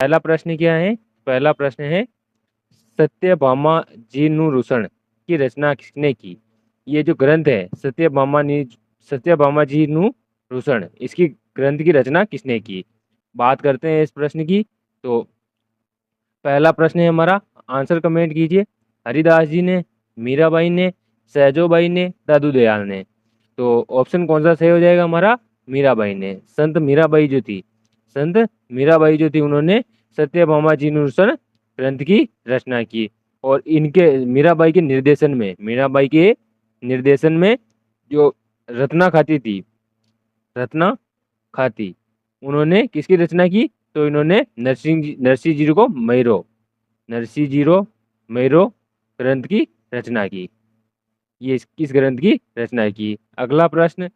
पहला प्रश्न क्या है? पहला प्रश्न है सत्यभामा जी नु रूसण की रचना किसने की? ये जो ग्रंथ है सत्यभामा जी नु रूसण, इसकी ग्रंथ की रचना किसने की? बात करते हैं इस प्रश्न की। तो पहला प्रश्न है हमारा, आंसर कमेंट कीजिए। हरिदास जी ने, मीराबाई ने, सहजोबाई ने, दादू दयाल ने। तो ऑप्शन कौन सा सही हो जाएगा हमारा? मीराबाई ने। संत मीराबाई जो थी उन्होंने सत्यभामा जी नुरसन ग्रंथ की रचना की। और इनके मीराबाई के निर्देशन में जो रत्ना खाती थी, रत्ना खाती, उन्होंने किसकी रचना की? तो इन्होंने नरसिंह जीरो नरसिंह जीरो मैरो ग्रंथ की रचना की। ये किस ग्रंथ की रचना की? अगला प्रश्न,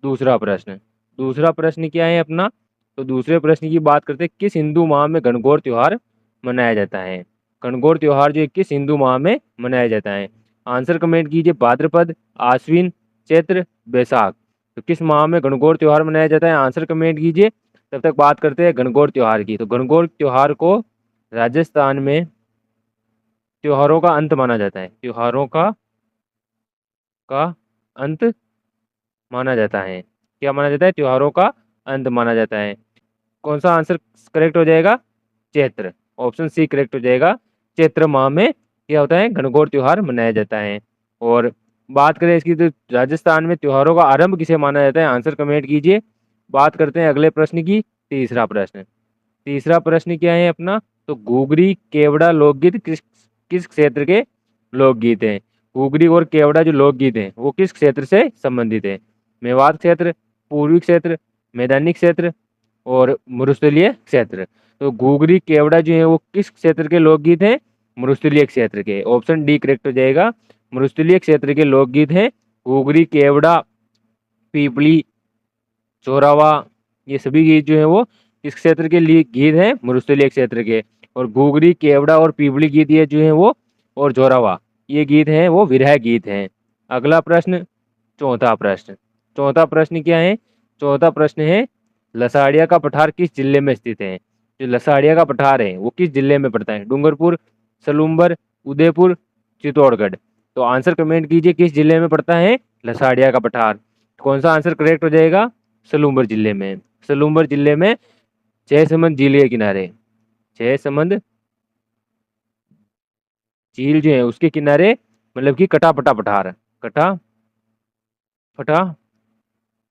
दूसरा प्रश्न। दूसरा प्रश्न क्या है अपना? तो दूसरे प्रश्न की बात करते हैं, किस हिंदू माह में गणगौर त्योहार मनाया जाता है? गणगौर त्योहार जो है किस हिंदू माह में मनाया जाता है? आंसर कमेंट कीजिए। भाद्रपद, आश्विन, चैत्र, बैसाख। तो किस माह में गणगौर त्योहार मनाया जाता है? आंसर कमेंट कीजिए। तब तक बात करते हैं गणगौर त्योहार की। तो गणगौर त्योहार को राजस्थान में त्योहारों का अंत माना जाता है। त्योहारों का अंत माना जाता है। क्या माना जाता है? त्योहारों का अंत माना जाता है। कौन सा आंसर करेक्ट हो जाएगा? चैत्र। ऑप्शन सी करेक्ट हो जाएगा। चैत्र माह में क्या होता है? गणगौर त्योहार मनाया जाता है। और बात करें इसकी, तो राजस्थान में त्योहारों का आरंभ किसे माना जाता है? आंसर कमेंट कीजिए। बात करते हैं अगले प्रश्न की। तीसरा प्रश्न। तीसरा प्रश्न क्या है अपना? तो घुघरी केवड़ा लोकगीत किस किस क्षेत्र के लोकगीत हैं? घुघरी और केवड़ा जो लोकगीत हैं वो किस क्षेत्र से संबंधित है? मेवात क्षेत्र, पूर्वी क्षेत्र, मैदानी क्षेत्र और मरुस्थलीय क्षेत्र। तो घुघरी केवड़ा जो है वो किस क्षेत्र के लोकगीत हैं? मरुस्थलीय क्षेत्र के। ऑप्शन डी करेक्ट हो जाएगा। मरुस्थलीय क्षेत्र के लोकगीत हैं घुघरी, केवड़ा, पीपली, चोरावा। ये सभी गीत जो है वो किस क्षेत्र के लिए गीत हैं? मरुस्थलीय क्षेत्र के। और घुघरी, केवड़ा और पीपली गीत ये जो है वो, और जोरावा, ये गीत हैं वो विरह गीत हैं। अगला प्रश्न, चौथा प्रश्न। चौथा प्रश्न क्या है? चौथा प्रश्न है, लसाड़िया का पठार किस जिले में स्थित है? जो लसाड़िया का पठार है वो किस जिले में पड़ता है? डूंगरपुर, सलूम्बर, उदयपुर, चित्तौड़गढ़। तो आंसर कमेंट कीजिए, किस जिले में पड़ता है लसाड़िया का पठार? कौन सा आंसर करेक्ट हो जाएगा? सलूम्बर जिले में। सलूम्बर जिले में छह समंद झील के किनारे, छह समंद झील जो है उसके किनारे, मतलब कि कटापटा पठार, कटा फटा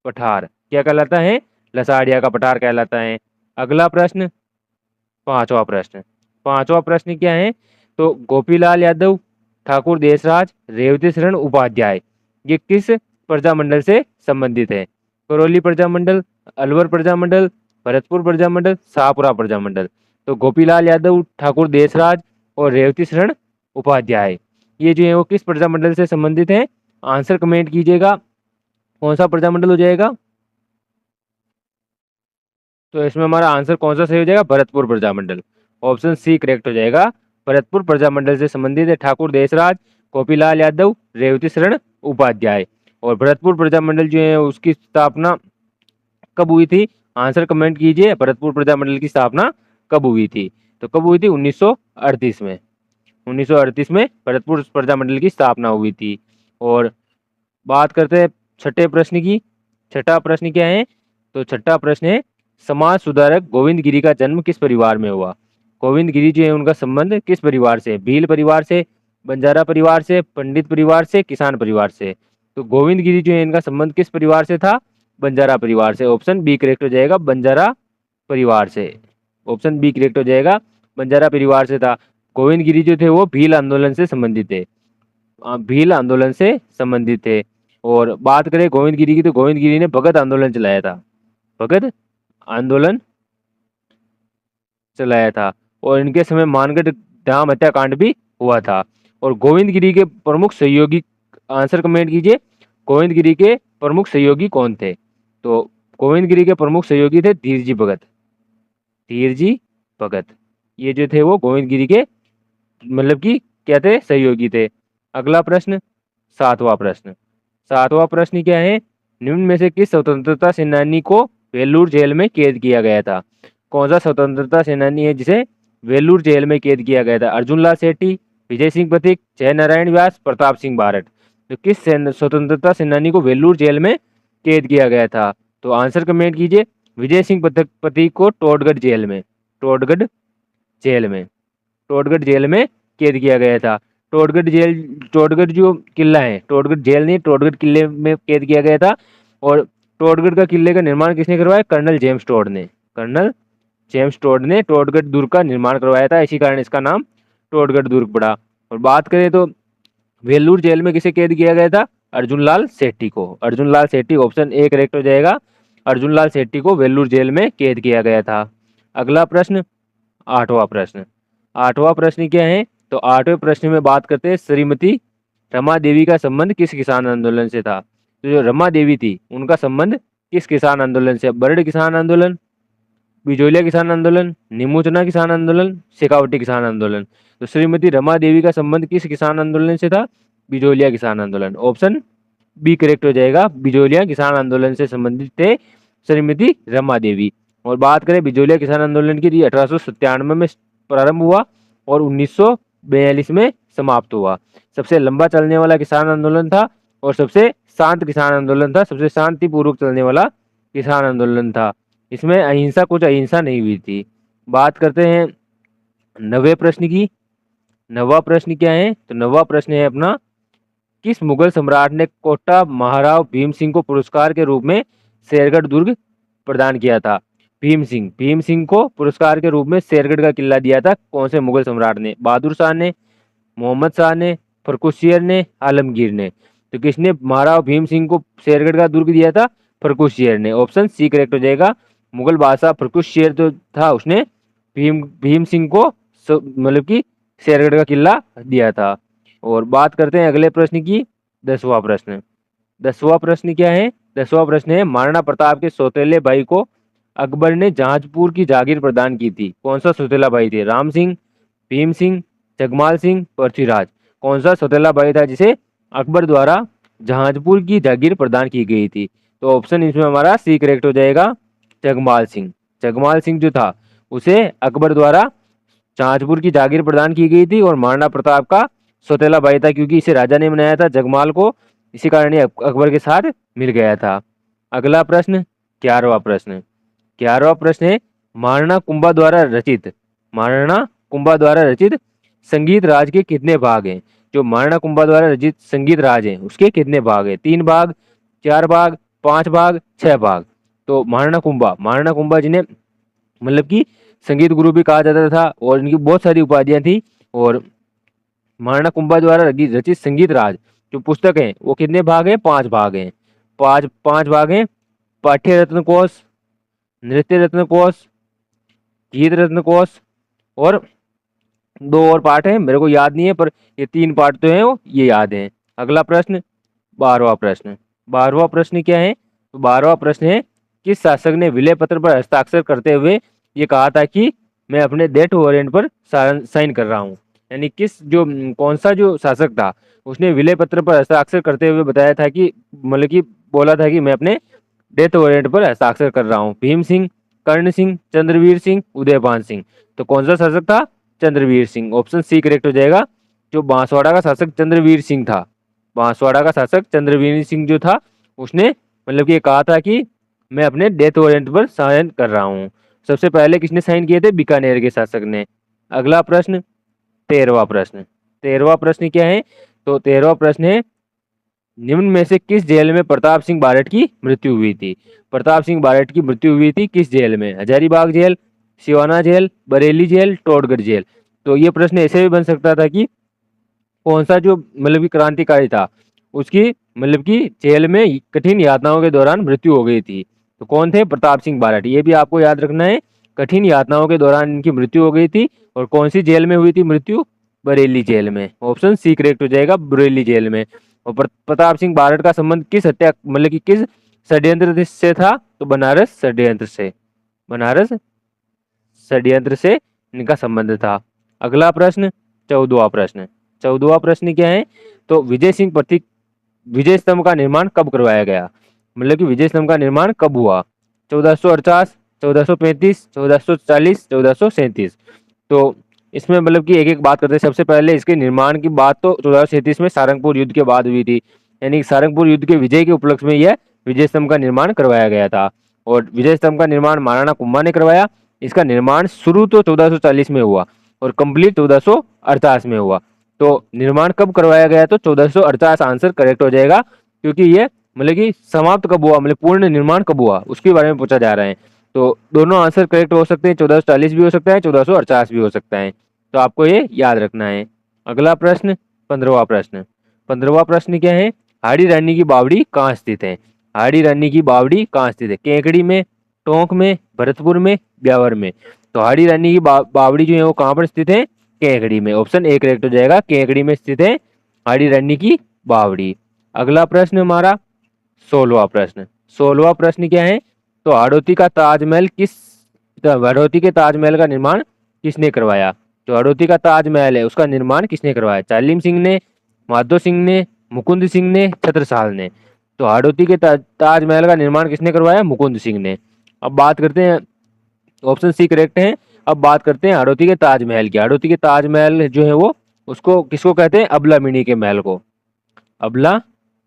पठार क्या कहलाता है? लसाड़िया का पठार कहलाता है। अगला प्रश्न, पांचवा प्रश्न। पांचवा प्रश्न क्या है? तो गोपीलाल यादव, ठाकुर देशराज, रेवती शरण उपाध्याय, ये किस प्रजामंडल से संबंधित है? करौली प्रजामंडल, अलवर प्रजामंडल, भरतपुर प्रजामंडल, शाहपुरा प्रजामंडल। तो गोपीलाल यादव, ठाकुर देशराज और रेवती शरण उपाध्याय, ये जो है वो किस प्रजामंडल से संबंधित है? आंसर कमेंट कीजिएगा। कौन सा प्रजामंडल हो जाएगा? तो इसमें हमारा आंसर कौन सा सही हो जाएगा? Bharatpur Prajamandal. Option C correct हो जाएगा। भरतपुर प्रजामंडल से संबंधित है ठाकुर देशराज, गोपीलाल यादव, रेवती शरण उपाध्याय। और भरतपुर प्रजामंडल जो है उसकी स्थापना कब हुई थी? आंसर कमेंट कीजिए। भरतपुर प्रजामंडल की स्थापना कब हुई थी? तो कब हुई थी? 1938 में। 1938 में भरतपुर प्रजामंडल की स्थापना हुई थी। और बात करते हैं छठे प्रश्न की। छठा प्रश्न क्या है? तो छठा प्रश्न है, समाज सुधारक गोविंद गिरी का जन्म किस परिवार में हुआ? गोविंद गिरी जो है उनका संबंध किस परिवार से? भील परिवार से, बंजारा परिवार से, पंडित परिवार से, किसान परिवार से। तो गोविंद गिरी जो है इनका संबंध किस परिवार से था? बंजारा परिवार से। ऑप्शन बी करेक्ट हो जाएगा, बंजारा परिवार से। ऑप्शन बी करेक्ट हो जाएगा, बंजारा परिवार से था। गोविंद गिरी जो थे वो भील आंदोलन से संबंधित थे। भील आंदोलन से संबंधित थे। और बात करें गोविंद गिरी की, तो गोविंद गिरी ने भगत आंदोलन चलाया था। भगत आंदोलन चलाया था। और इनके समय मानगढ़ दाम हत्याकांड भी हुआ था। और गोविंद गिरी के प्रमुख सहयोगी, आंसर कमेंट कीजिए, गोविंद गिरी के प्रमुख सहयोगी कौन थे? तो गोविंद गिरी के प्रमुख सहयोगी थे धीरजी भगत। धीरजी भगत, ये जो थे वो गोविंद गिरी के, मतलब कि क्या थे? सहयोगी थे। अगला प्रश्न, सातवां प्रश्न। सातवां प्रश्न क्या है? निम्न में से किस स्वतंत्रता सेनानी को वेल्लूर जेल में कैद किया गया था? कौन सा स्वतंत्रता सेनानी है जिसे वेलूर जेल में कैद किया गया था? अर्जुन लाल सेठी, विजय सिंह पथिक, जय नारायण व्यास, प्रताप सिंह बारट। तो किस स्वतंत्रता सेनानी को वेलूर जेल में कैद किया गया था? तो आंसर कमेंट कीजिए। विजय सिंह पथिक को टोडगढ़ जेल में, टोडगढ़ जेल में, टोडगढ़ जेल में कैद किया गया था। टोडगढ़ जेल, टोडगढ़ जो किला है, टोडगढ़ जेल नहीं, टोडगढ़ किले में कैद किया गया था। और टोडगढ़ का किले का निर्माण किसने करवाया? कर्नल जेम्स टोड ने, कर्नल जेम्स टोड ने टोडगढ़ दुर्ग का निर्माण करवाया था। इसी कारण इसका नाम टोडगढ़ दुर्ग पड़ा। और बात करें तो वेलूर जेल में किसे कैद किया गया था? अर्जुन लाल सेठी को, अर्जुन लाल सेठी, ऑप्शन ए करेक्ट हो जाएगा। अर्जुन लाल सेठी को वेलूर जेल में कैद किया गया था। अगला प्रश्न, आठवां प्रश्न। आठवां प्रश्न क्या है? तो आठवें प्रश्न में बात करते हैं श्रीमती रमा देवी का संबंध किस किसान आंदोलन से था? तो जो रमा देवी थी उनका संबंध किस किसान आंदोलन से? बरड़ किसान आंदोलन, बिजोलिया किसान आंदोलन, नीमूचना किसान आंदोलन, शेखावटी किसान आंदोलन। तो श्रीमती रमा देवी का संबंध किस किसान आंदोलन से था? बिजोलिया किसान आंदोलन, ऑप्शन बी करेक्ट हो जाएगा। बिजोलिया किसान आंदोलन से संबंधित थे श्रीमती रमा देवी। और बात करें बिजोलिया किसान आंदोलन की, 1897 में प्रारंभ हुआ और 1942 में समाप्त हुआ। सबसे लंबा चलने वाला किसान आंदोलन था और सबसे शांत किसान आंदोलन था, सबसे शांतिपूर्वक चलने वाला किसान आंदोलन था। इसमें अहिंसा, कुछ अहिंसा नहीं हुई थी। बात करते हैं नवे प्रश्न की। नवा प्रश्न क्या है? तो नवा प्रश्न है अपना, किस मुगल सम्राट ने कोटा महाराव भीम सिंह को पुरस्कार के रूप में शेरगढ़ दुर्ग प्रदान किया था? भीम सिंह, भीम सिंह को पुरस्कार के रूप में शेरगढ़ का किला दिया था कौन से मुगल सम्राट ने? बहादुर शाह ने, मोहम्मद शाह ने, फर्रुखशियर ने, आलमगीर ने। तो किसने महाराव भीम सिंह को शेरगढ़ का दुर्ग दिया था? फर्रुखशियर ने, ऑप्शन सी करेक्ट हो जाएगा। मुगल बादशाह फर्रुखशियर जो था उसने भीम सिंह को मतलब कि शेरगढ़ का किला दिया था। और बात करते हैं अगले प्रश्न की, 10वां प्रश्न। 10वां प्रश्न क्या है? 10वां प्रश्न है, महाराणा प्रताप के सौतेले भाई को अकबर ने जहांजपुर की जागीर प्रदान की थी। कौन सा सौतेला भाई थे? राम सिंह, भीम सिंह, जगमाल सिंह, पृथ्वीराज। कौन सा सौतेला भाई था जिसे अकबर द्वारा जहांजपुर की जागीर प्रदान की गई थी? तो ऑप्शन इसमें हमारा सी करेक्ट हो जाएगा, जगमाल सिंह। जगमाल सिंह जो था उसे अकबर द्वारा जहांजपुर की जागीर प्रदान की गई थी और महाराणा प्रताप का सौतेला भाई था, क्योंकि इसे राजा ने बनाया था जगमाल को, इसी कारण ये अकबर के साथ मिल गया था। अगला प्रश्न, 11वां प्रश्न। 11वां प्रश्न है, महाराणा कुंभा द्वारा रचित, महाराणा कुंभा द्वारा रचित संगीत राज के कितने भाग हैं? जो महाराणा कुंभा द्वारा रचित संगीत राज है उसके कितने भाग हैं? 3 भाग, 4 भाग, 5 भाग, 6 भाग। तो महाराणा कुंभा जिन्हें मतलब कि संगीत गुरु भी कहा जाता था और इनकी बहुत सारी उपाधियां थी। और महाराणा कुंभा द्वारा रचित संगीत राज जो पुस्तक है वो कितने भाग हैं? 5 भाग हैं। पांच भाग हैं। पाठ्य रत्न कोश, नृत्य रत्न कोश, गीत रत्न कोश और 2 और पाठ हैं, मेरे को याद नहीं है, पर ये 3 पाठ तो हैं वो ये याद हैं। अगला प्रश्न, 12वां प्रश्न। 12वां प्रश्न क्या है? तो 12वां प्रश्न है, किस शासक ने विलय पत्र पर हस्ताक्षर करते हुए ये कहा था कि मैं अपने डेथ वारंट पर साइन कर रहा हूँ? यानी किस जो कौन सा जो शासक था उसने विलय पत्र पर हस्ताक्षर करते हुए बताया था कि मतलब कि बोला था कि मैं अपने डेथ वारंट पर हस्ताक्षर कर रहा हूँ? भीम सिंह, कर्ण सिंह, चंद्रवीर सिंह, उदयपान सिंह। तो कौन सा शासक था? Chandraveer Singh, option C correct हो जाएगा। जो बांसवाड़ा का शासक चंद्रवीर सिंह था, बांसवाड़ा का शासक चंद्रवीर सिंह जो था उसने मतलब कि ये कहा था कि मैं अपने डेथ वारंट पर साइन कर रहा हूँ। सबसे पहले किसने साइन किए थे? बीकानेर के शासक ने। अगला प्रश्न, 13वां प्रश्न। 13वां प्रश्न क्या है? तो 13वां प्रश्न है, निम्न में से किस जेल में प्रताप सिंह बारट की मृत्यु हुई थी? प्रताप सिंह बारट की मृत्यु हुई थी किस जेल में? Hazaribagh jail, Siwana jail, Bareilly jail, Todgarh jail. तो ये प्रश्न ऐसे भी बन सकता था कि कौन सा जो मतलब कि क्रांतिकारी था उसकी मतलब कि जेल में कठिन यातनाओं के दौरान मृत्यु हो गई थी। तो कौन थे? प्रताप सिंह बारट। ये भी आपको याद रखना है, कठिन यातनाओं के दौरान इनकी मृत्यु हो गई थी। और कौन सी जेल में हुई थी मृत्यु? बरेली जेल में, ऑप्शन सी करेक्ट हो जाएगा, बरेली जेल में। और प्रताप सिंह बारट का संबंध किस हत्या मतलब कि किस षड्यंत्र से था? तो बनारस षड्यंत्र से, बनारस षड्यंत्र से इनका संबंध था। अगला प्रश्न, 14वां प्रश्न। 14वां प्रश्न क्या है? तो विजय सिंह पथिक विजय स्तंभ का निर्माण कब करवाया गया? मतलब कि विजय स्तंभ का निर्माण कब हुआ? 1448, 1435, 1440, 1437। तो इसमें मतलब कि एक एक बात करते हैं। सबसे पहले इसके निर्माण की बात तो 1437 में सारंगपुर युद्ध के बाद हुई थी, यानी कि सारंगपुर युद्ध के विजय के उपलक्ष्य में यह विजय स्तंभ का निर्माण करवाया गया था। और विजय स्तंभ का निर्माण महाराणा कुंभा ने करवाया। इसका निर्माण शुरू तो 1440 में हुआ और कंप्लीट 1448 में हुआ। तो निर्माण कब करवाया गया, तो 1448 आंसर करेक्ट हो जाएगा, क्योंकि ये मतलब कि समाप्त कब हुआ, मतलब पूर्ण निर्माण कब हुआ उसके बारे में पूछा जा रहा है। तो दोनों आंसर करेक्ट हो सकते हैं, 1440 भी हो सकता है, 1448 भी हो सकता है। तो आपको ये याद रखना है। अगला प्रश्न 15वां प्रश्न। 15वां प्रश्न क्या है, हाड़ी रानी की बावड़ी कहाँ स्थित है। हाड़ी रानी की बावड़ी कहाँ स्थित है, केकड़ी में, टोंक में, भरतपुर में, ब्यावर में। तो हाड़ी रानी की बावड़ी जो है वो कहाँ पर स्थित है, केकड़ी में। ऑप्शन ए करेक्ट हो जाएगा, केकड़ी में स्थित है हाड़ी रानी की बावड़ी। अगला प्रश्न हमारा 16वां प्रश्न। 16वां प्रश्न क्या है, तो हाड़ौती के ताजमहल का निर्माण किसने करवाया। जो हाड़ौती का ताजमहल है उसका निर्माण किसने करवाया, चार्लिम सिंह ने, माधो सिंह ने, मुकुंद सिंह ने, छत्रसाल ने। तो हाड़ौती के ताजमहल का निर्माण किसने करवाया, मुकुंद सिंह ने। अब बात करते हैं, ऑप्शन सी करेक्ट है। अब बात करते हैं हाड़ौती के ताजमहल की। हाड़ौती के ताजमहल जो है वो उसको किसको कहते हैं, अबला मिनी के महल को। अबला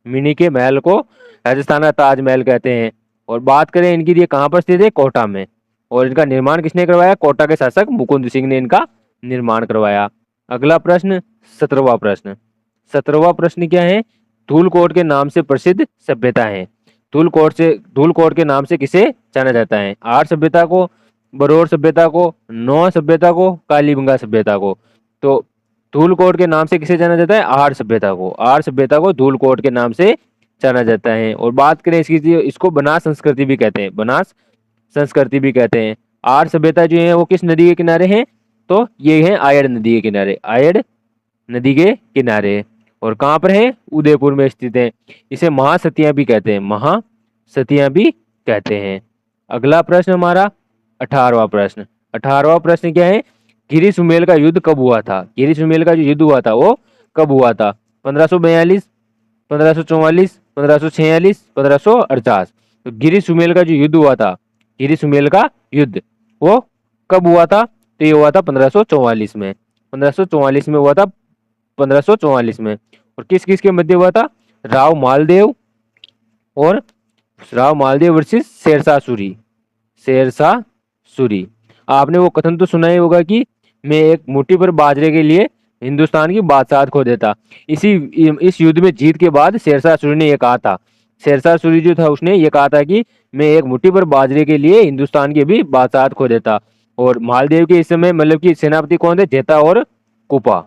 मिनी के महल को राजस्थान का ताजमहल कहते हैं। और बात करें इनकी, ये कहाँ पर स्थित है, कोटा में। और इनका निर्माण किसने करवाया, कोटा के शासक मुकुंद सिंह ने इनका निर्माण करवाया। अगला प्रश्न 17वां प्रश्न। 17वां प्रश्न क्या है, धूलकोट के नाम से प्रसिद्ध सभ्यता है। धूलकोट के नाम से किसे जाना जाता है, आर्य सभ्यता को, बरोर सभ्यता को, नौ सभ्यता को, कालीबंगा सभ्यता को। तो धूलकोट के नाम से किसे जाना जाता है, आर्य सभ्यता को। आर्य सभ्यता को धूलकोट के नाम से जाना जाता है। और बात करें इसकी, इसको बनास संस्कृति भी कहते हैं, बनास संस्कृति भी कहते हैं। आर्य सभ्यता जो है वो किस नदी के किनारे है, तो ये है आयड़ नदी के किनारे, आयड़ नदी के किनारे। और कहाँ पर है, उदयपुर में स्थित है। इसे महासतियां भी कहते हैं, महासतियां भी कहते हैं। अगला प्रश्न हमारा 18वां प्रश्न। 18वां प्रश्न क्या है, गिरी सुमेल का युद्ध कब हुआ था। गिरी सुमेल का जो युद्ध हुआ था वो कब हुआ था, 1542, 1544, 1546, 1548। तो गिरी सुमेल का जो युद्ध हुआ था, गिरी सुमेल का युद्ध वो कब हुआ था, तो ये हुआ था 1544 में। 1544 में हुआ था, 1544 में। और किस किस के मध्य हुआ था, राव मालदेव और राव मालदेव वर्सेस शेरशाह सूरी, शेरशाह सूरी। आपने वो कथन तो सुना ही होगा कि मैं एक मुट्ठी पर बाजरे के लिए हिंदुस्तान की बादशाहत खो देता। इस युद्ध में जीत के बाद शेरशाह सूरी ने यह कहा था, शेरशाह सूरी जो था उसने ये कहा था कि मैं एक मुट्ठी पर बाजरे के लिए हिंदुस्तान की भी बादशाहत खो देता। और मालदेव के इस समय मतलब कि सेनापति कौन थे, जेता और कुपा,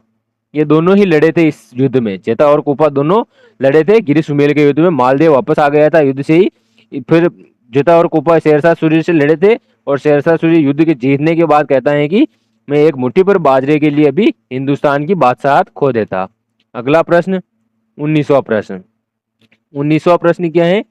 ये दोनों ही लड़े थे इस युद्ध में। जेता और कुपा दोनों लड़े थे गिरी सुमेल के युद्ध में। मालदेव वापस आ गया था युद्ध से ही। फिर जेता और कुपा शेरशाह सूरी से लड़े थे, और शेरशाह सूरी युद्ध के जीतने के बाद कहता है कि मैं एक मुट्ठी पर बाजरे के लिए भी हिंदुस्तान की बादशाहत खो देता। अगला प्रश्न 19वां प्रश्न। 19वां प्रश्न क्या है,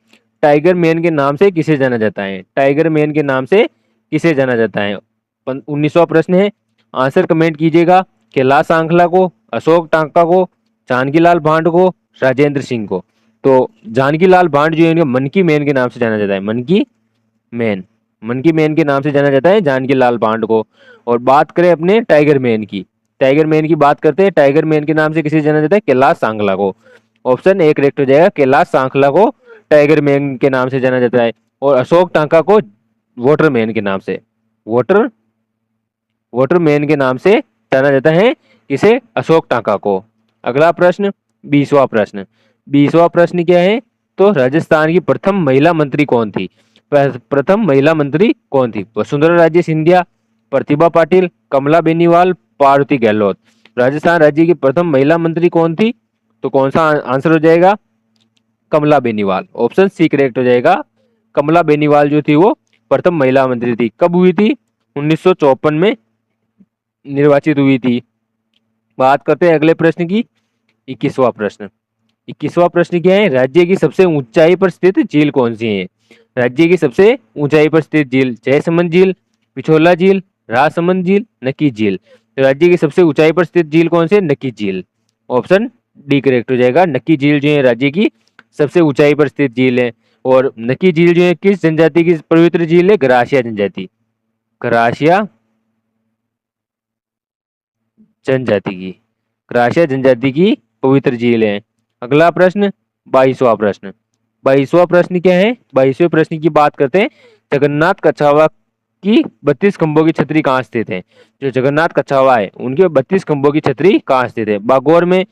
टाइगर मैन के नाम से किसे जाना जाता है। टाइगर मैन के नाम से किसे जाना जाता है, 19वां प्रश्न है। आंसर कमेंट कीजिएगा, कैलाश सांखला को, अशोक टांका को, जानकीलाल भांड को, राजेंद्र सिंह को। तो जानकीलाल भांड जो है इनको मनकी मैन के नाम से जाना जाता है, मनकी मैन, मनकी मैन के नाम से जाना जाता है जानकीलाल भांड को। और बात करें अपने टाइगर मैन की, टाइगर मैन की बात करते हैं, टाइगर मैन के नाम से किसे जाना जाता है, कैलाश सांखला को। ऑप्शन ए करेक्ट हो जाएगा, कैलाश सांखला को टाइगर मैन के नाम से जाना जाता है। और अशोक टांका को वाटर मैन के नाम से, वाटर मैन के नाम से जाना जाता है किसे, अशोक टांका को। अगला प्रश्न 20वां प्रश्न। 20वां प्रश्न क्या है, तो राजस्थान की प्रथम महिला मंत्री कौन थी। प्रथम महिला मंत्री कौन थी, वसुंधरा राजे सिंधिया, प्रतिभा पाटिल, कमला बेनीवाल, पार्वती गहलोत। राजस्थान राज्य की प्रथम महिला मंत्री कौन थी, तो कौन सा आंसर हो जाएगा, कमला बेनीवाल। ऑप्शन सी करेक्ट हो जाएगा, कमला बेनीवाल जो थी वो प्रथम महिला मंत्री थी। कब हुई थी, 1954 में निर्वाचित हुई थी। बात करते हैं अगले प्रश्न की, 21वां प्रश्न। 21वां प्रश्न क्या है, राज्य की सबसे ऊंचाई पर स्थित झील कौन सी है। राज्य की सबसे ऊंचाई पर स्थित झील, जयसमंद झील, पिछोला झील, राजसमंद झील, नक्की झील। तो राज्य की सबसे ऊंचाई पर स्थित झील कौन सी है, नक्की झील। ऑप्शन डी करेक्ट हो जाएगा, नक्की झील जो है राज्य की सबसे ऊंचाई पर स्थित झील है। और नकी झील जो है किस जनजाति की पवित्र झील है? गरासिया जनजाति, गरासिया जनजाति की, गरासिया जनजाति की पवित्र झील है। अगला प्रश्न 22वां प्रश्न। 22वां प्रश्न क्या है? 22वें प्रश्न की बात करते हैं। जगन्नाथ कछावा की 32 खंभों की छतरी कहाँ स्थित है? जो जगन्नाथ कछावा है उनके 32 खंभों की छतरी कहाँ स्थित है? बागौर में,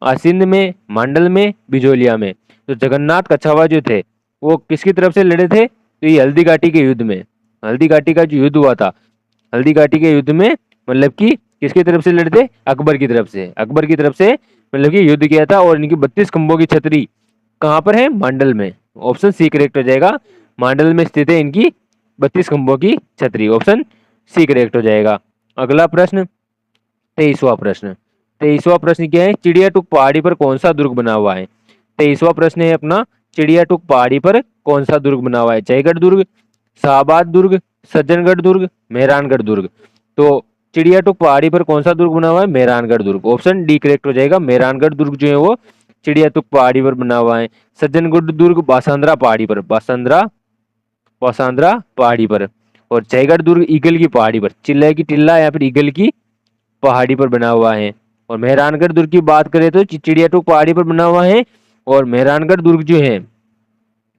आसिंद में, मांडल में, बिजोलिया में। तो जगन्नाथ कछावा जो थे वो किसकी तरफ से लड़े थे? तो ये हल्दी घाटी के युद्ध में, हल्दी घाटी का जो युद्ध हुआ था, हल्दी घाटी के युद्ध में मतलब कि किसकी तरफ से लड़े थे? अकबर की तरफ से, अकबर की तरफ से मतलब कि युद्ध किया था। और इनकी 32 खंभों की छतरी कहाँ पर है? मांडल में। ऑप्शन सी करेक्ट हो जाएगा। मांडल में स्थित है इनकी 32 खंभों की छतरी, ऑप्शन सी करेक्ट हो जाएगा। अगला प्रश्न 23वां प्रश्न। 23वां प्रश्न क्या है? चिड़ियाटूक पहाड़ी पर कौन सा दुर्ग बना हुआ है? 23वां प्रश्न है अपना, चिड़ियाटूक पहाड़ी पर कौन सा दुर्ग बना हुआ है? जयगढ़ दुर्ग, शाहबाद दुर्ग, सज्जनगढ़ दुर्ग, मेहरानगढ़ दुर्ग। तो चिड़ियाटूक पहाड़ी पर कौन सा दुर्ग बना हुआ है? मेहरानगढ़ दुर्ग, ऑप्शन डी करेक्ट हो जाएगा। मेहरानगढ़ दुर्ग जो है वो चिड़ियाटूक पहाड़ी पर बना हुआ है। सज्जनगढ़ दुर्ग बासांद्रा पहाड़ी पर, बासांद्रा बासांद्रा पहाड़ी पर। और जयगढ़ दुर्ग ईगल की पहाड़ी पर, चिल्ला की टिल्ला या फिर ईगल की पहाड़ी पर बना हुआ है। और मेहरानगढ़ दुर्ग की बात करें तो चिड़ियाटूक पहाड़ी पर बना हुआ है। और मेहरानगढ़ दुर्ग जो है,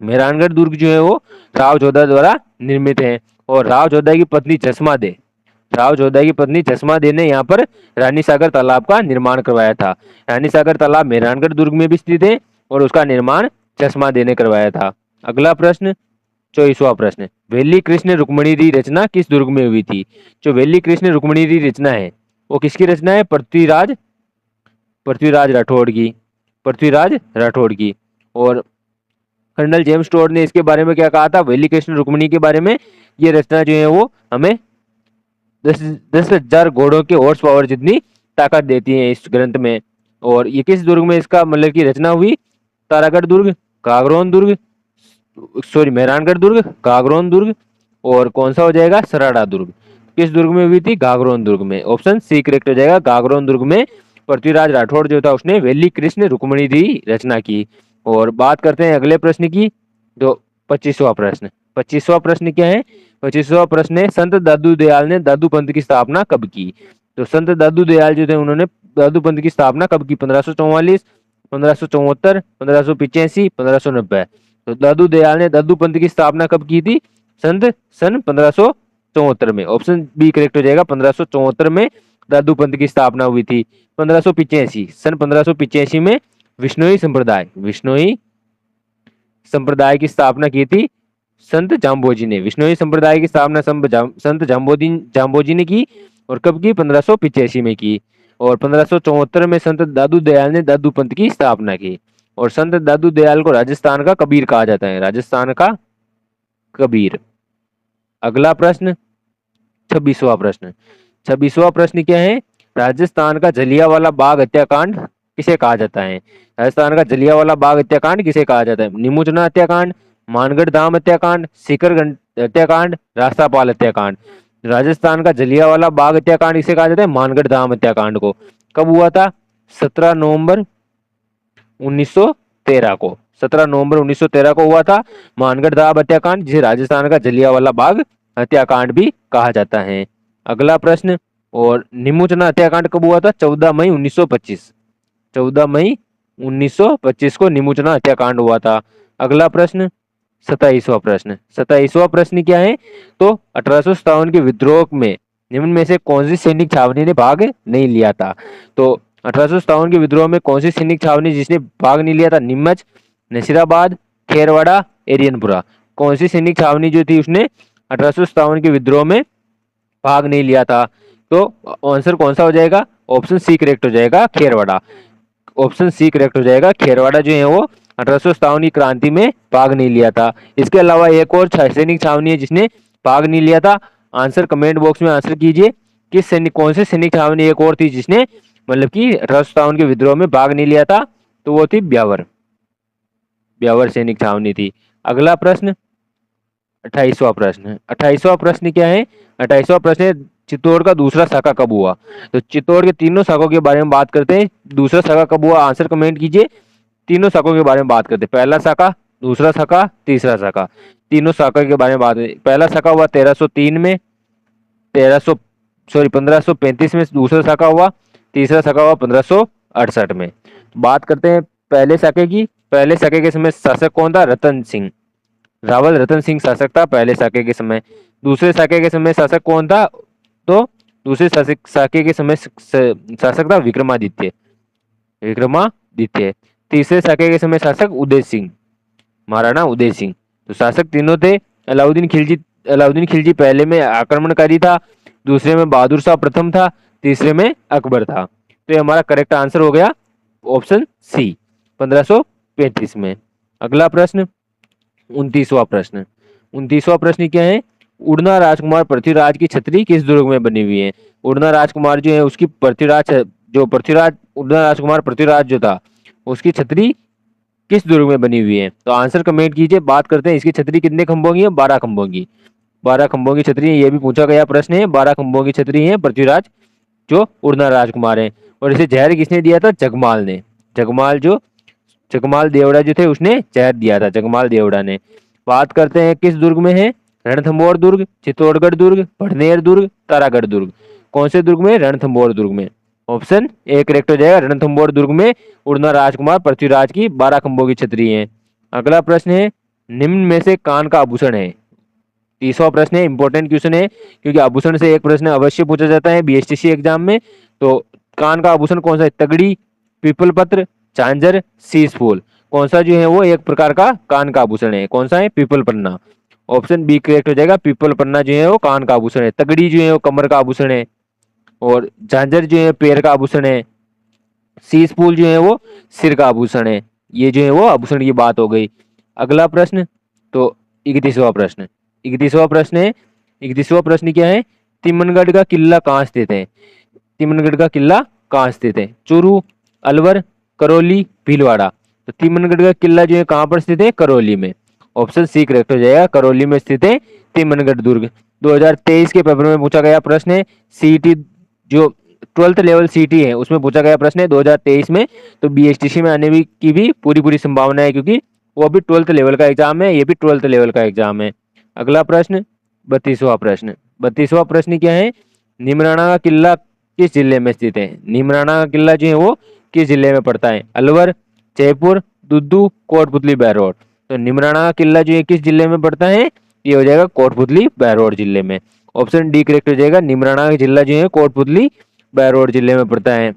मेहरानगढ़ दुर्ग जो है वो राव जोधा द्वारा निर्मित है। और राव जोधा की पत्नी चश्मा दे, राव जोधा की पत्नी चश्मा दे ने यहाँ पर रानी सागर तालाब का निर्माण करवाया था। रानी सागर तालाब मेहरानगढ़ दुर्ग में भी स्थित है और उसका निर्माण चश्मा दे ने करवाया था। अगला प्रश्न 24वां प्रश्न। वेली कृष्ण रुक्मणी री रचना किस दुर्ग में हुई थी? जो वेली कृष्ण रुक्मणी री रचना है वो किसकी रचना है? पृथ्वीराज, पृथ्वीराज राठौड़ की, पृथ्वीराज राठौड़ की। और कर्नल जेम्स स्टोर ने इसके बारे में क्या कहा था? वेली कृष्ण रुक्मणी के बारे में, ये रचना जो है वो हमें 10,000 घोड़ों के हॉर्स पावर जितनी ताकत देती है इस ग्रंथ में। और ये किस दुर्ग में इसका मतलब की रचना हुई? तारागढ़ दुर्ग, गागरोन दुर्ग, सॉरी मेहरानगढ़ दुर्ग, गागरोन दुर्ग, और कौन सा हो जाएगा? सराड़ा दुर्ग। किस दुर्ग में हुई थी? गागरोन दुर्ग में, ऑप्शन सी करेक्ट हो जाएगा। गागरोन दुर्ग में पृथ्वीराज राठौड़ जो था उसने वेली कृष्ण रुक्मणी की रचना की। और बात करते हैं अगले प्रश्न की, जो 25वां प्रश्न। 25वां प्रश्न क्या है? 25वां प्रश्न है, संत दादू दयाल ने दादू पंथ की स्थापना कब की? तो संत दादू दयाल जो थे उन्होंने दादू पंथ की स्थापना कब की? 1544, 1574, 1585, 1590। तो दादू दयाल ने दादू पंथ की स्थापना कब की थी? सन 1574 में, ऑप्शन बी करेक्ट हो जाएगा। 1574 में दादू पंथ की स्थापना हुई थी। 1585, सन 1585 में विश्नोई संप्रदाय, विश्नोई संप्रदाय की स्थापना की थी संत जाम्बोजी ने। विश्नोई संप्रदाय की स्थापना संत जाम्बोजी ने की। और कब की? 1585 में की। और 1574 में संत दादू दयाल ने दादू पंथ की स्थापना की। और संत दादू दयाल को राजस्थान का कबीर कहा जाता है, राजस्थान का कबीर। अगला प्रश्न 26वां प्रश्न। 26वां प्रश्न क्या है? राजस्थान का जलियांवाला बाग हत्याकांड किसे कहा जाता है? राजस्थान का जलियांवाला बाग हत्याकांड किसे कहा जाता है? नीमूचना हत्याकांड, मानगढ़ धाम हत्याकांड, सीकरगंज हत्याकांड, रास्तापाल हत्याकांड। राजस्थान का जलियांवाला बाग हत्याकांड किसे कहा जाता है? मानगढ़ धाम हत्याकांड को। कब हुआ था? 17 नवंबर 1913 को, 17 नवंबर 1913 को हुआ था मानगढ़ धाम हत्याकांड, जिसे राजस्थान का जलियांवाला बाग हत्याकांड भी कहा जाता है। अगला प्रश्न, और नीमूचना हत्याकांड कब हुआ था? 14 मई 1925, 14 मई 1925 को नीमूचना हत्याकांड हुआ था। अगला प्रश्न 27वां प्रश्न। 27वां प्रश्न क्या है? तो 1857 के विद्रोह में निम्न में से कौन सी सैनिक छावनी ने भाग नहीं लिया था? तो 1857 के विद्रोह में कौन सी सैनिक छावनी जिसने भाग नहीं लिया था? नीमच, नसीराबाद, खेरवाड़ा, एरियनपुरा। कौन सी सैनिक छावनी जो थी उसने 1857 के विद्रोह में भाग नहीं लिया था? तो आंसर कौन सा हो जाएगा? ऑप्शन सी करेक्ट हो जाएगा, खेरवाड़ा। ऑप्शन सी करेक्ट हो जाएगा। खेरवाड़ा जो है वो 1857 की क्रांति में भाग नहीं लिया था। इसके अलावा एक और सैनिक छावनी है जिसने भाग नहीं लिया था। आंसर कमेंट बॉक्स में आंसर कीजिए, किस सैनिक, कौन से सैनिक छावनी एक और थी जिसने मतलब कि 1857 के विद्रोह में भाग नहीं लिया था? तो वो थी ब्यावर, ब्यावर सैनिक छावनी थी। अगला प्रश्न 28वां प्रश्न। 28वां प्रश्न क्या है? 28वां प्रश्न है, चित्तौड़ का दूसरा शाखा कब हुआ? तो चित्तौड़ के तीनों शाखाओं के बारे में बात करते हैं। दूसरा शाखा कब हुआ? आंसर कमेंट कीजिए। तीनों शाखाओं के बारे में बात करते हैं। पहला शाखा दूसरा शाखा, तीसरा शाखा, तीनों शाखा के बारे में बात है। पहला शाखा हुआ 1303 में, 1535 में दूसरा शाखा हुआ, तीसरा शाखा हुआ 1568 में। बात करते हैं पहले शाखे की। पहले शाखे के समय शासक कौन था? रतन सिंह, रावल रतन सिंह शासक था पहले शाखे के समय। दूसरे शाखे के समय शासक कौन था? तो दूसरे शाखे के समय शासक था विक्रमादित्य, विक्रमादित्य। तीसरे शाखे के समय शासक उदय सिंह, महाराणा उदय सिंह। तो शासक तीनों थे। अलाउद्दीन खिलजी पहले में आक्रमणकारी था, दूसरे में बहादुर शाह प्रथम था, तीसरे में अकबर था। तो ये हमारा करेक्ट आंसर हो गया ऑप्शन सी, 1535 में। अगला प्रश्न 29वां प्रश्न। 29वां प्रश्न क्या है? उड़ना राजकुमार पृथ्वीराज की छतरी किस दुर्ग में बनी हुई है? उड़ना राजकुमार जो है उसकी उड़ना राजकुमार पृथ्वीराज जो था उसकी छतरी किस दुर्ग में बनी हुई है? तो आंसर कमेंट कीजिए। बात करते हैं इसकी छतरी कितने खंभों की है? 12 खंभों की। 12 खंभों की छतरी है, ये भी पूछा गया प्रश्न है। 12 खंभों की छतरी है पृथ्वीराज जो उड़ना राजकुमार है। और इसे जहर किसने दिया था? जगमाल ने। जगमाल देवड़ा जो थे उसने जहर दिया था, जगमाल देवड़ा ने। बात करते हैं किस दुर्ग में है? रणथंभौर दुर्ग, चित्तौड़गढ़ दुर्ग, भड़नेर दुर्ग, तारागढ़ दुर्ग। कौन से दुर्ग में? रणथंभौर दुर्ग में। ऑप्शन ए करेक्ट हो जाएगा, रणथंभौर दुर्ग में उड़ना राजकुमार पृथ्वीराज की 12 खंभों की छतरी है। अगला प्रश्न है निम्न में से कान का आभूषण है? 30वां प्रश्न है, इंपॉर्टेंट क्वेश्चन है क्योंकि आभूषण से एक प्रश्न अवश्य पूछा जाता है बीएसटीसी एग्जाम में। तो कान का आभूषण कौन सा है? तगड़ी, पीपल पत्र, झांझर, शीश फूल। कौन सा जो है वो एक प्रकार का कान का आभूषण है? कौन सा है? पीपल पन्ना। ऑप्शन बी करेक्ट हो जाएगा, पीपल पन्ना जो है वो कान का आभूषण है। तगड़ी जो है वो कमर का आभूषण है, और झांझर जो है पैर का आभूषण है, शीश फूल जो है वो सिर का आभूषण है। ये जो है वो आभूषण की बात हो गई। अगला प्रश्न तो 31वां प्रश्न। 31वां प्रश्न है, 31वां प्रश्न क्या है? तिमनगढ़ का किला कहाँ स्थित है? तिमनगढ़ का किला कहाँ स्थित है? चूरू, अलवर, करौली, भीलवाड़ा। तो तिमनगढ़ का किला जो है कहाँ पर स्थित है? करौली में। ऑप्शन सी करेक्ट हो जाएगा, करौली में स्थित है तिमनगढ़ दुर्ग। 2023 के पेपर में पूछा गया प्रश्न है। सीईटी जो 12th लेवल सीटी है उसमें पूछा गया प्रश्न है 2023 में। तो बीएसटीसी में आने की भी पूरी संभावना है क्योंकि वो भी 12th लेवल का एग्जाम है, ये भी 12th लेवल का एग्जाम है। अगला प्रश्न 32वां प्रश्न। 32वां प्रश्न क्या है? निमराना का किला किस जिले में स्थित है? निमराना का किला जो है वो किस जिले में पड़ता है? अलवर, जयपुर, दुद्दू, कोटपुतली, बहरोड। तो निमराना का किला जो है किस जिले में पड़ता है? ये हो जाएगा कोटपुतली बहरोड जिले में। ऑप्शन डी करेक्ट हो जाएगा, निमराना का जिला जो है कोटपुतली बहरोड जिले में पड़ता है।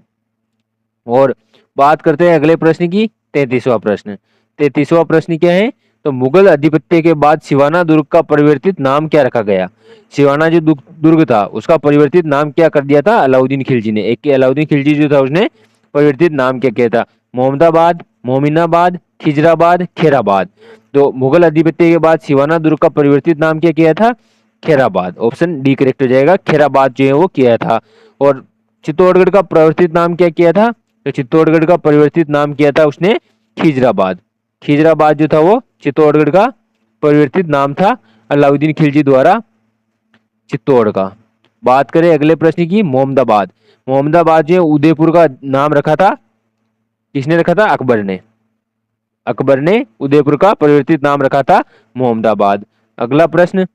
और बात करते हैं अगले प्रश्न की, 33वां प्रश्न। 33वां प्रश्न क्या है? तो मुगल अधिपत्य के बाद सिवाना दुर्ग का परिवर्तित नाम क्या रखा गया? सिवाना जो दुर्ग था उसका परिवर्तित नाम क्या कर दिया था अलाउद्दीन खिलजी ने? एक अलाउद्दीन खिलजी जो था उसने परिवर्तित नाम क्या किया था? मोहम्मदाबाद, मोमिनाबाद, खिजराबाद, खेराबाद। तो मुगल अधिपत्य के बाद सिवाना दुर्ग का परिवर्तित नाम क्या किया था? खेराबाद। ऑप्शन डी करेक्ट हो जाएगा, खेराबाद जो है वो किया था। और चित्तौड़गढ़ का परिवर्तित नाम क्या किया था? तो चित्तौड़गढ़ का परिवर्तित नाम किया था उसने खिजराबाद। खिजराबाद जो था वो चित्तौड़गढ़ का परिवर्तित नाम था अलाउद्दीन खिलजी द्वारा चित्तौड़ का। बात करें अगले प्रश्न की, मोहम्मदाबाद। मोहम्मदाबाद जो उदयपुर का नाम रखा था, किसने रखा था? अकबर ने। अकबर ने उदयपुर का परिवर्तित नाम रखा था मोहम्मदाबाद। अगला प्रश्न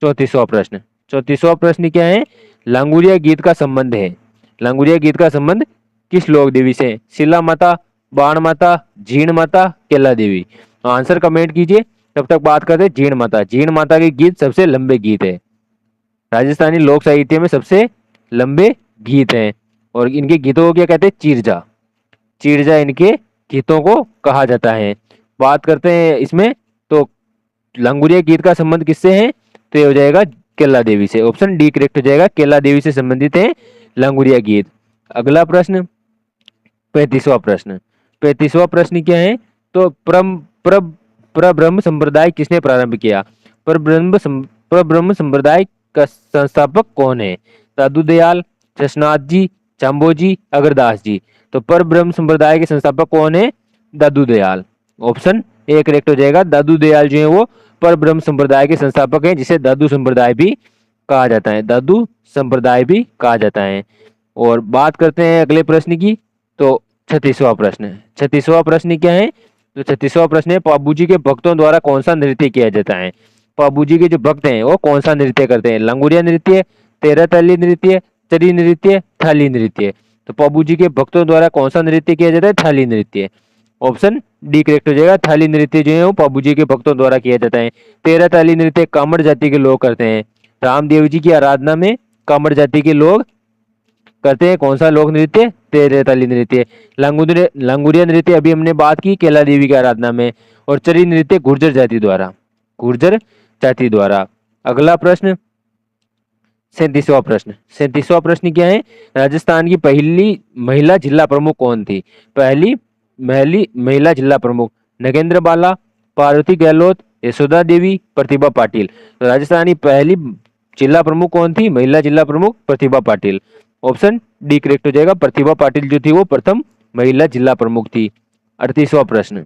34वां प्रश्न। 34वां प्रश्न क्या है? लांगुरिया गीत का संबंध है। लांगुरिया गीत का संबंध किस लोक देवी से? शिला माता, बाण माता, जीण माता, केला देवी। आंसर कमेंट कीजिए। तब तक बात करते हैं जीण माता। जीण माता के गीत सबसे लंबे गीत है, राजस्थानी लोक साहित्य में सबसे लंबे गीत हैं। और इनके गीतों को क्या कहते हैं? चीरजा। चीरजा इनके गीतों को कहा जाता है। बात करते हैं इसमें तो लांगुरिया गीत का संबंध किससे है? तो ये हो जाएगा केला देवी से। ऑप्शन डी करेक्ट हो जाएगा, केला देवी से संबंधित है लांगुरिया गीत। अगला प्रश्न 35वां प्रश्न। 35वां प्रश्न क्या है? तो परब्रह्म संप्रदाय किसने प्रारंभ किया? परब्रह्म संप्रदाय का संस्थापक कौन है? दादू दयाल, जसनाथ जी, चांबोजी, अगरदास जी। तो परब्रह्म संप्रदाय के संस्थापक कौन है? दादू दयाल। ऑप्शन ए करेक्ट हो जाएगा, दादू दयाल जो है वो परब्रह्म संप्रदाय के संस्थापक हैं, जिसे दादू संप्रदाय भी कहा जाता है, दादू संप्रदाय भी कहा जाता है। और बात करते हैं अगले प्रश्न की, तो 36वां प्रश्न। 36वां प्रश्न क्या है? तो 36वां प्रश्न है, पाबू जी के भक्तों द्वारा कौन सा नृत्य किया जाता है? पाबू जी के जो भक्त हैं वो कौन सा नृत्य करते हैं? लंगूरिया नृत्य, तेरह ताली नृत्य, चरी नृत्य, थाली नृत्य। तो पाबू जी के भक्तों द्वारा कौन सा नृत्य किया जाता है? थाली नृत्य। ऑप्शन डी करेक्ट हो जाएगा। थाली नृत्य जो है वो पाबू जी के भक्तों द्वारा किया जाता है। तेरह ताली नृत्य कामड़ जाति के लोग करते हैं। रामदेव जी की आराधना में कामड़ जाति के लोग करते हैं कौन सा लोक नृत्य? तेरह ताली नृत्य। लंगूरिया नृत्य अभी हमने बात की केला देवी की आराधना में। और चरी नृत्य गुर्जर जाति द्वारा, गुर्जर जाति द्वारा। अगला प्रश्न 37वां प्रश्न। 37वां प्रश्न क्या है? राजस्थान की पहली महिला जिला प्रमुख कौन थी? पहली महिला जिला प्रमुख नगेंद्र बाला, पार्वती गहलोत, यशोदा देवी, प्रतिभा पाटिल। तो राजस्थान की पहली जिला प्रमुख कौन थी? महिला जिला प्रमुख Pratibha Patil. Option D correct हो जाएगा। प्रतिभा पाटिल जो थी वो प्रथम महिला जिला प्रमुख थी। 38वां प्रश्न।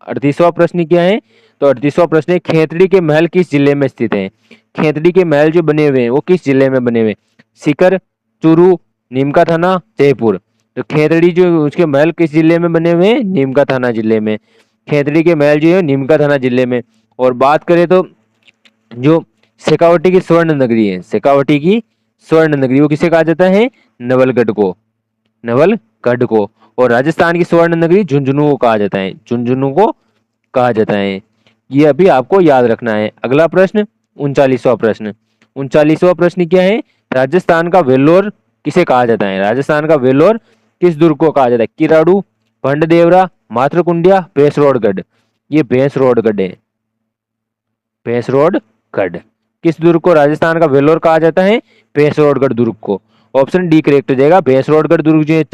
38वां प्रश्न क्या है? तो 38वां प्रश्न है, खेतड़ी के महल किस जिले में स्थित है? खेतड़ी के महल जो बने हुए हैं वो किस जिले में बने हुए? सीकर, चूरू, नीमका थाना, जयपुर। तो खेतड़ी जो उसके महल किस जिले में बने हुए हैं? नीमका थाना जिले में। खेतड़ी के महल जो है नीमका थाना जिले में। और बात करें तो जो शेखावटी की स्वर्ण नगरी है, शेखावटी की स्वर्ण नगरी, वो किसे कहा जाता है? नवलगढ़ को, नवलगढ़ को। और राजस्थान की स्वर्ण नगरी झुंझुनू को कहा जाता है, झुंझुनू को कहा जाता है। ये अभी आपको याद रखना है। अगला प्रश्न 39वां प्रश्न। 39वां प्रश्न क्या है? राजस्थान का वेल्लोर किसे कहा जाता है? राजस्थान का वेल्लोर किस दुर्ग को कहा जाता है? किराड़ू, भंडदेवरा, मातृकुंडिया, भैंसरोडगढ़। ये भैंसरोडगढ़ है, भैंसरोडगढ़। किस दुर्ग को राजस्थान का वेल्लोर कहा जाता है? भैंसरोडगढ़ दुर्ग को। ऑप्शन डी करेक्ट हो जाएगा। भैंसरोडगढ़ दुर्ग जो है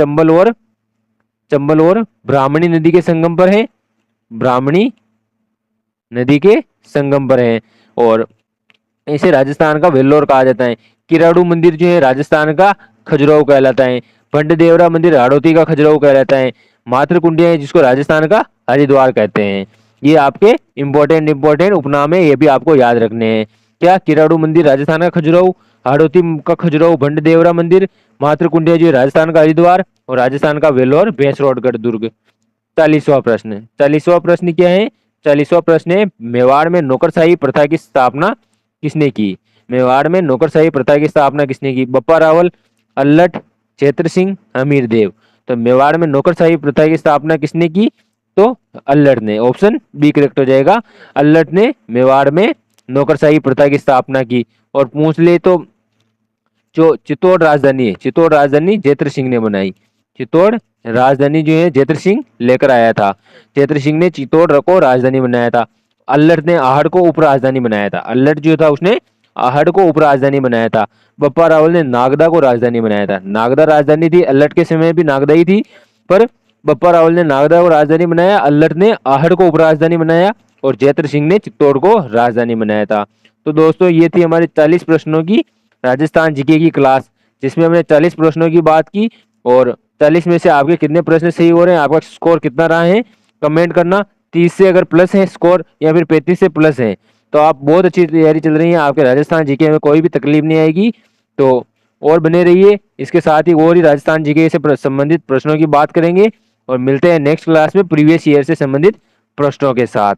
चंबल और ब्राह्मणी नदी के संगम पर है, ब्राह्मणी नदी के संगम पर है। और इसे राजस्थान का वेल्लोर कहा जाता है। किराड़ू मंदिर जो है राजस्थान का खजुराहो कहलाता है। भंडदेवरा मंदिर हाड़ौती का खजुराहो कहलाता है। मातृकुंडिया है जिसको राजस्थान का हरिद्वार कहते हैं। ये आपके इंपॉर्टेंट उपनाम है, ये भी आपको याद रखने हैं। क्या? किराड़ू मंदिर राजस्थान का खजुराहो, हाड़ौती का खजुराहो, भंडदेवरा मंदिर, मातृकुंडिया जो है राजस्थान का हरिद्वार, और राजस्थान का वेल्लोर भैंसरोडगढ़ दुर्ग। 40वां प्रश्न। 40वां प्रश्न क्या है? 40वां प्रश्न है, मेवाड़ में नौकरशाही प्रथा की स्थापना किसने की? मेवाड़ में नौकरशाही प्रथा की स्थापना किसने की? बप्पा रावल, अल्लट, चैत्र सिंह, हमीर देव। तो मेवाड़ में नौकरशाही प्रथा की स्थापना किसने की? तो अल्लट ने। ऑप्शन बी करेक्ट हो जाएगा। अल्लट ने मेवाड़ में नौकरशाही प्रथा की स्थापना की। और पूछ ले तो जो चित्तौड़ राजधानी है, चित्तौड़ राजधानी जैत्र सिंह ने बनाई। चित्तौड़ राजधानी जो है जैत्र सिंह लेकर आया था। जैत्र सिंह ने चित्तौड़ को राजधानी बनाया था। अल्लट ने आहड़ को उप राजधानी बनाया था। अल्लट जो था उसने आहड़ को उप राजधानी बनाया था। बप्पा रावल ने नागदा को राजधानी बनाया था। नागदा राजधानी थी, अल्लट के समय भी नागदा ही थी, पर बप्पा रावल ने नागदा को राजधानी बनाया, अल्लट ने आहड़ को उप राजधानी बनाया, और जैत्र सिंह ने चित्तौड़ को राजधानी बनाया था। तो दोस्तों ये थी हमारे 40 प्रश्नों की राजस्थान जीके की क्लास, जिसमें हमने 40 प्रश्नों की बात की। और 40 में से आपके कितने प्रश्न सही हो रहे हैं, आपका स्कोर कितना रहा है, कमेंट करना। 30 से अगर प्लस है स्कोर या फिर 35 से प्लस है तो आप बहुत अच्छी तैयारी चल रही है, आपके राजस्थान जीके में कोई भी तकलीफ नहीं आएगी। तो और बने रहिए, इसके साथ ही और ही राजस्थान जीके से संबंधित प्रश्नों की बात करेंगे। और मिलते हैं नेक्स्ट क्लास में प्रीवियस ईयर से संबंधित प्रश्नों के साथ।